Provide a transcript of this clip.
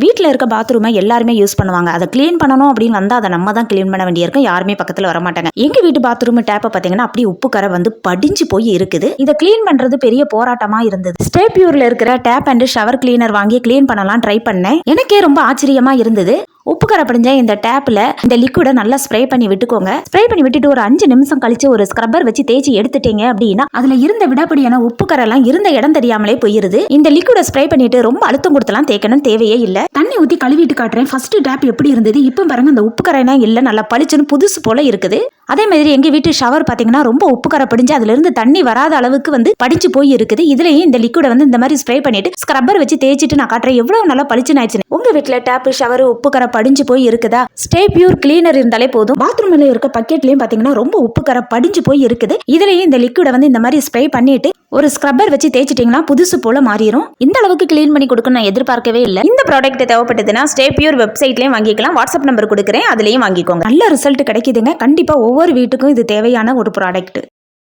வீட்டில் இருக்க பாத்ரூமை எல்லாருமே யூஸ் பண்ணுவாங்க. அதை கிளீன் பண்ணணும் அப்படின்னு வந்தால் அதை நம்ம தான் கிளீன் பண்ண வேண்டியிருக்கும். யாருமே பக்கத்தில் வர மாட்டாங்க. எங்கள் வீட்டு பாத்ரூம் டேப்பை பார்த்தீங்கன்னா அப்படி உப்பு கரை படிஞ்சு போய் இருக்குது. இதை கிளீன் பண்ணுறது பெரிய போராட்டமாக இருந்தது. ஸ்டே பியூரில் இருக்கிற டேப் அண்ட் ஷவர் கிளீனர் வாங்கி கிளீன் பண்ணலாம் ட்ரை பண்ணேன். எனக்கே ரொம்ப ஆச்சரியமாக இருந்தது. உப்பு கரை படிஞ்ச இந்த டேப்ல இந்த லிக்விடை நல்லா ஸ்ப்ரே பண்ணி விட்டுக்கோங்க. ஸ்ப்ரே பண்ணி விட்டுட்டு ஒரு 5 நிமிஷம் கழிச்சு ஒரு ஸ்க்ரப்பர் வச்சு தேய்ச்சி எடுத்துட்டீங்க அப்படின்னா அதுல இருந்த விடாப்படியான உப்பு கரை எல்லாம் இருந்த இடம் தெரியாமலே போயிருது. இந்த லிக்விடை ஸ்ப்ரே பண்ணிட்டு ரொம்ப அழுத்தம் கொடுத்தலாம் தேய்க்கணும் தேவையே இல்லை. தண்ணி ஊற்றி கழுவிட்டு காட்டுறேன். ஃபர்ஸ்ட் டேப் எப்படி இருந்தது, இப்போ பாருங்க அந்த உப்பு கரைனா இல்லை, நல்லா பளிச்சுன்னு புதுசு போல இருக்குது. அதே மாதிரி எங்க வீட்டு ஷவர் பாத்தீங்கன்னா ரொம்ப உப்பு கரை படிஞ்சு அதுல இருந்து தண்ணி வராத அளவுக்கு படிச்சு போய் இருக்குது. இதுலயும் இந்த லிக்விட இந்த மாதிரி ஸ்ப்ரே பண்ணிட்டு ஸ்க்ரப்பர் வச்சு தேய்ச்சிட்டு நான் காட்டுறேன் எவ்வளவு நல்லா பளிச்சுன்னு ஆயிடுச்சு. உங்க வீட்டுல டேப் ஷவர் உப்பு கரை படிஞ்சு போய் இருக்குதா? ஸ்டே பியூர் கிளீனர் இருந்தாலே போதும். பாத்ரூம்ல இருக்க பக்கெட்லயும் பாத்தீங்கன்னா ரொம்ப உப்பு கரை படிஞ்சு போய் இருக்குது. இதுலயும் இந்த லிக்விட இந்த மாதிரி ஸ்ப்ரே பண்ணிட்டு ஒரு ஸ்க்ரப்பர் வச்சு தேய்ச்சிட்டீங்கன்னா புதுசு போல மாறிடும். இந்த அளவுக்கு கிளீன் பண்ணி கொடுக்க நான் எதிர்பார்க்கவே இல்லை. இந்த ப்ராடக்ட் தேவைப்பட்டதுன்னா ஸ்டே பியூர் வெப்சைட்லயும் வாங்கிக்கலாம். வாட்ஸ்அப் நம்பர் கொடுக்குறேன், அதுலயும் வாங்கிக்கோங்க. நல்ல ரிசல்ட் கிடைக்குதுங்க. கண்டிப்பா ஒவ்வொரு வீட்டுக்கும் இது தேவையான ஒரு ப்ராடக்ட்.